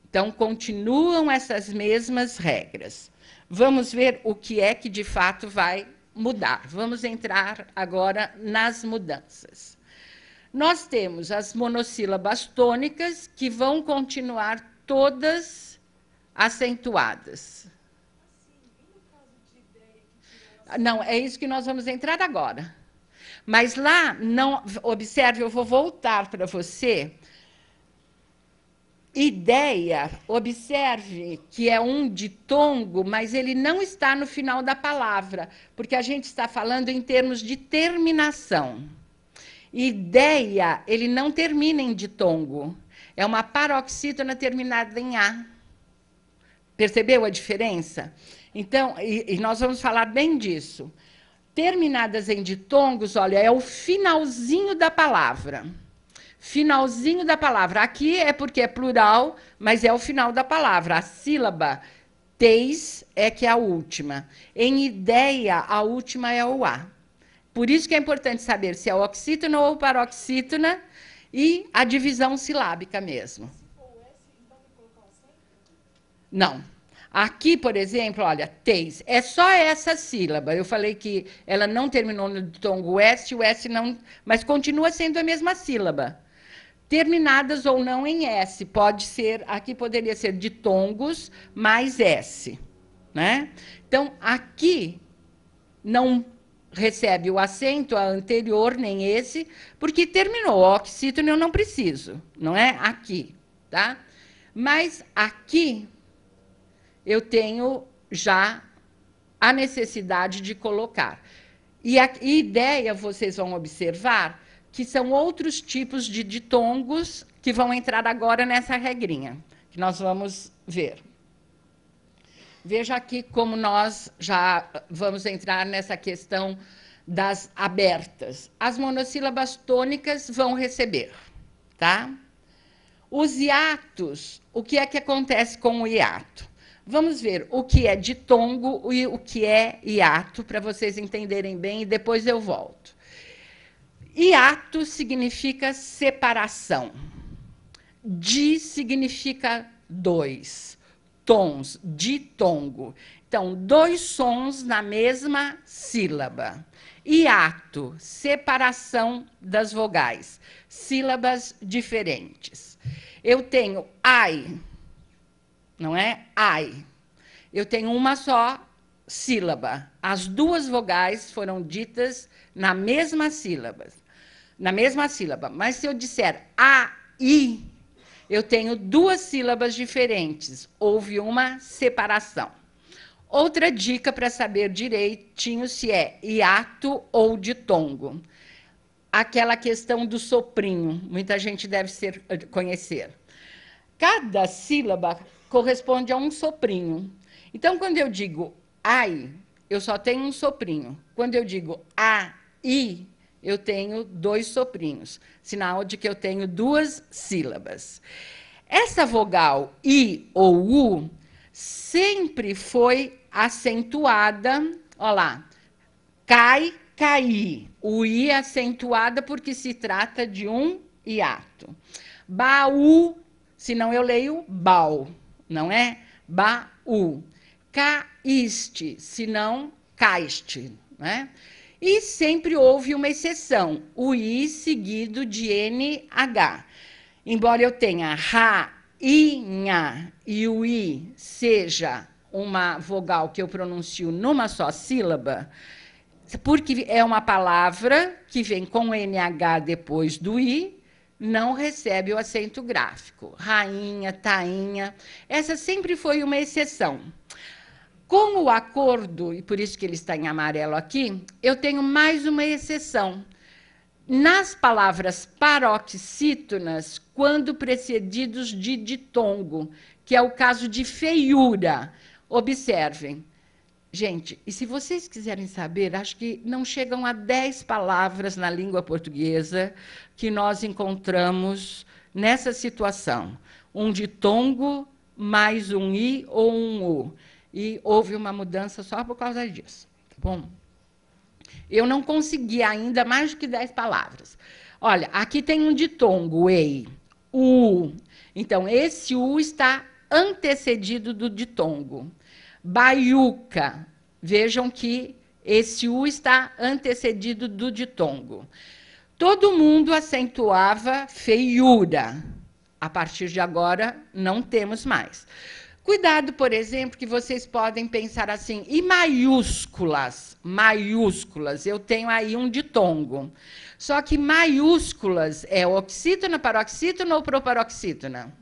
Então, continuam essas mesmas regras. Vamos ver o que é que, de fato, vai mudar. Vamos entrar agora nas mudanças. Nós temos as monossílabas tônicas, que vão continuar todas acentuadas. Não, é isso que nós vamos entrar agora. Mas lá, não, observe, eu vou voltar para você. Ideia, observe que é um ditongo, mas ele não está no final da palavra, porque a gente está falando em termos de terminação. Ideia, ele não termina em ditongo. É uma paroxítona terminada em A. Percebeu a diferença? Então, e nós vamos falar bem disso. Terminadas em ditongos, olha, é o finalzinho da palavra. Finalzinho da palavra. Aqui é porque é plural, mas é o final da palavra. A sílaba teis é que é a última. Em ideia, a última é o A. Por isso que é importante saber se é oxítona ou paroxítona e a divisão silábica mesmo. Não. Aqui, por exemplo, olha, teis, é só essa sílaba. Eu falei que ela não terminou no ditongo S, o S não, mas continua sendo a mesma sílaba. Terminadas ou não em S, pode ser, aqui poderia ser ditongos mais S, né? Então, aqui não recebe o acento a anterior, nem esse, porque terminou. O oxítona eu não preciso, não é? Aqui, tá? Mas aqui eu tenho já a necessidade de colocar. E a ideia, vocês vão observar, que são outros tipos de ditongos que vão entrar agora nessa regrinha, que nós vamos ver. Veja aqui como nós já vamos entrar nessa questão das abertas. As monossílabas tônicas vão receber, tá? Os hiatos, o que é que acontece com o hiato? Vamos ver o que é ditongo e o que é hiato, para vocês entenderem bem, e depois eu volto. Hiato significa separação. Di significa dois. Tons, ditongo. Então, dois sons na mesma sílaba. Hiato, separação das vogais. Sílabas diferentes. Eu tenho ai, não é? Ai. Eu tenho uma só sílaba. As duas vogais foram ditas na mesma sílaba. Na mesma sílaba. Mas se eu disser a, i, eu tenho duas sílabas diferentes. Houve uma separação. Outra dica para saber direitinho se é hiato ou ditongo. Aquela questão do soprinho. Muita gente deve conhecer. Cada sílaba corresponde a um soprinho. Então, quando eu digo ai, eu só tenho um soprinho. Quando eu digo a, i, eu tenho dois soprinhos. Sinal de que eu tenho duas sílabas. Essa vogal i ou u sempre foi acentuada. Olha lá. Cai, caí. O i é acentuada porque se trata de um hiato. Baú, senão eu leio bau, não é? Baú. Caíste, senão caiste, né? E sempre houve uma exceção, o i seguido de nh. Embora eu tenha ra, inha e o i seja uma vogal que eu pronuncio numa só sílaba, porque é uma palavra que vem com nh depois do i, não recebe o acento gráfico. Rainha, tainha, essa sempre foi uma exceção. Com o acordo, e por isso que ele está em amarelo aqui, eu tenho mais uma exceção. Nas palavras paroxítonas, quando precedidos de ditongo, que é o caso de feiura. Observem. Gente, e se vocês quiserem saber, acho que não chegam a 10 palavras na língua portuguesa que nós encontramos nessa situação. Um ditongo mais um i ou um u. E houve uma mudança só por causa disso. Tá bom? Eu não consegui ainda mais do que 10 palavras. Olha, aqui tem um ditongo, ei. U. Então, esse U está antecedido do ditongo. Baiuca. Vejam que esse U está antecedido do ditongo. Todo mundo acentuava feiura. A partir de agora, não temos mais. Cuidado, por exemplo, que vocês podem pensar assim, e maiúsculas? Maiúsculas, eu tenho aí um ditongo. Só que maiúsculas é oxítona, paroxítona ou proparoxítona?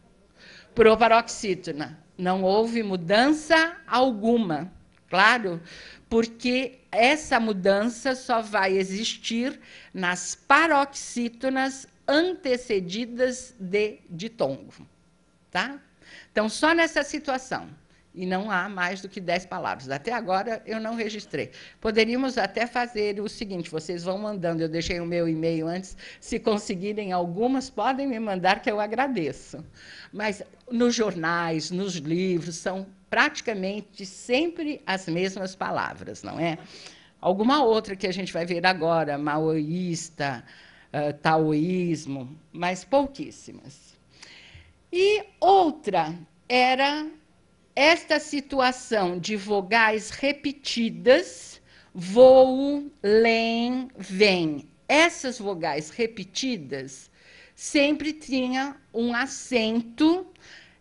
Proparoxítona. Não houve mudança alguma, claro, porque essa mudança só vai existir nas paroxítonas antecedidas de ditongo, tá? Então, só nessa situação. E não há mais do que 10 palavras. Até agora, eu não registrei. Poderíamos até fazer o seguinte, vocês vão mandando, eu deixei o meu e-mail antes, se conseguirem algumas, podem me mandar, que eu agradeço. Mas nos jornais, nos livros, são praticamente sempre as mesmas palavras, não é? Alguma outra que a gente vai ver agora, maoísta, taoísmo, mas pouquíssimas. E outra era esta situação de vogais repetidas, voo, lem, vem. Essas vogais repetidas sempre tinha um acento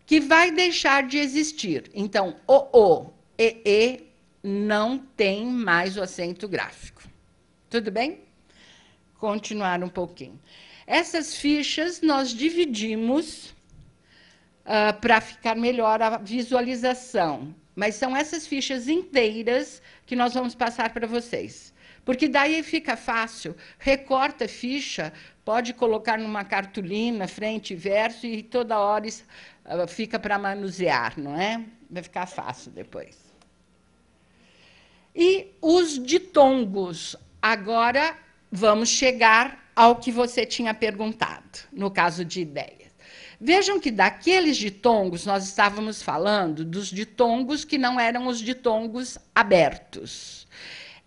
que vai deixar de existir. Então, o, e não tem mais o acento gráfico. Tudo bem? Continuar um pouquinho. Essas fichas nós dividimos para ficar melhor a visualização. Mas são essas fichas inteiras que nós vamos passar para vocês. Porque daí fica fácil, recorta a ficha, pode colocar numa cartolina, frente e verso, e toda hora fica para manusear, não é? Vai ficar fácil depois. E os ditongos. Agora vamos chegar ao que você tinha perguntado, no caso de ideias. Vejam que daqueles ditongos, nós estávamos falando dos ditongos que não eram os ditongos abertos.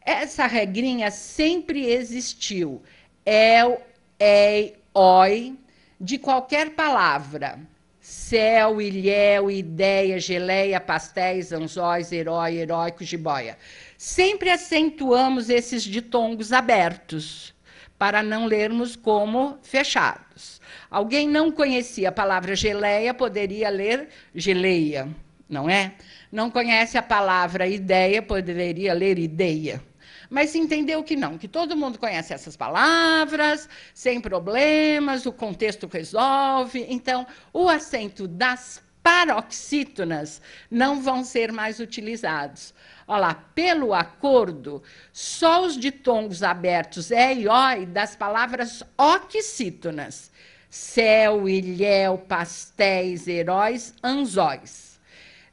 Essa regrinha sempre existiu. El, ei, oi, de qualquer palavra. Céu, ilhéu, ideia, geleia, pastéis, anzóis, herói, heróico, jiboia. Sempre acentuamos esses ditongos abertos, para não lermos como fechados. Alguém não conhecia a palavra geleia, poderia ler geleia, não é? Não conhece a palavra ideia, poderia ler ideia. Mas entendeu que não, que todo mundo conhece essas palavras, sem problemas, o contexto resolve. Então, o acento das paroxítonas não vão ser mais utilizados. Olha lá, pelo acordo, só os ditongos abertos e oi das palavras oxítonas. Céu, ilhéu, pastéis, heróis, anzóis.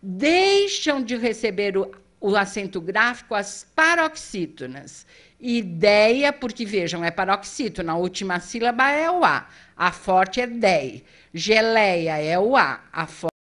Deixam de receber o acento gráfico as paroxítonas. Ideia, porque vejam, é paroxítona, a última sílaba é o A. A forte é dei. Geleia é o A. A forte